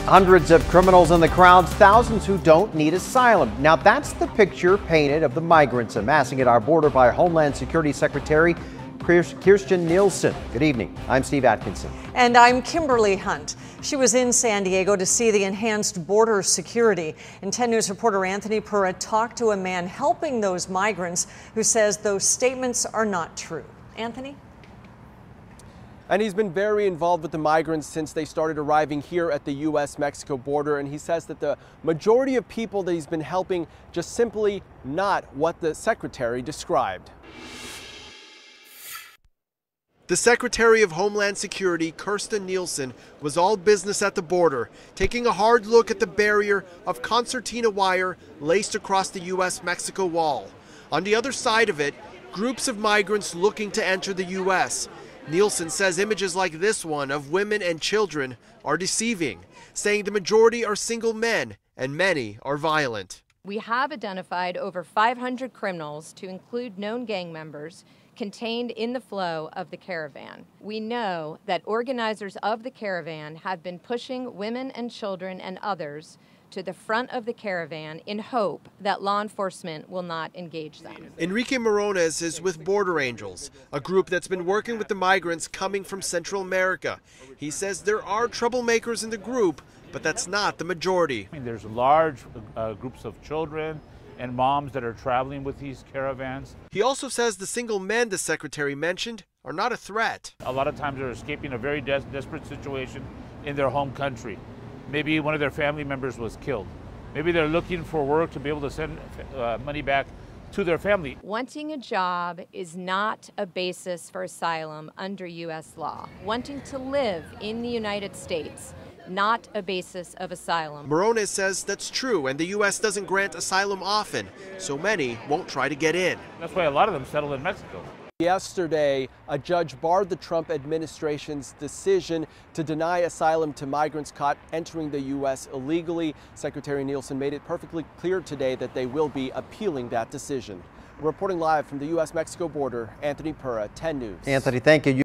Hundreds of criminals in the crowds, thousands who don't need asylum. Now that's the picture painted of the migrants amassing at our border by Homeland Security Secretary Kirstjen Nielsen. Good evening. I'm Steve Atkinson. And I'm Kimberly Hunt. She was in San Diego to see the enhanced border security. And 10 News reporter Anthony Pura talked to a man helping those migrants who says those statements are not true. Anthony? And he's been very involved with the migrants since they started arriving here at the U.S.-Mexico border. And he says that the majority of people that he's been helping just simply not what the secretary described. The Secretary of Homeland Security, Kirstjen Nielsen, was all business at the border, taking a hard look at the barrier of concertina wire laced across the U.S.-Mexico wall. On the other side of it, groups of migrants looking to enter the U.S. Nielsen says images like this one of women and children are deceiving, saying the majority are single men and many are violent. We have identified over 500 criminals, to include known gang members, contained in the flow of the caravan. We know that organizers of the caravan have been pushing women and children and others to the front of the caravan in hope that law enforcement will not engage them. Enrique Morones is with Border Angels, a group that's been working with the migrants coming from Central America. He says there are troublemakers in the group, but that's not the majority. There's large groups of children and moms that are traveling with these caravans. He also says the single men the secretary mentioned are not a threat. A lot of times they're escaping a very desperate situation in their home country. Maybe one of their family members was killed. Maybe they're looking for work to be able to send money back to their family. Wanting a job is not a basis for asylum under U.S. law. Wanting to live in the United States, not a basis of asylum. Morones says that's true, and the U.S. doesn't grant asylum often, so many won't try to get in. That's why a lot of them settle in Mexico. Yesterday, a judge barred the Trump administration's decision to deny asylum to migrants caught entering the U.S. illegally. Secretary Nielsen made it perfectly clear today that they will be appealing that decision. Reporting live from the U.S.-Mexico border, Anthony Pura, 10 News. Anthony, thank you.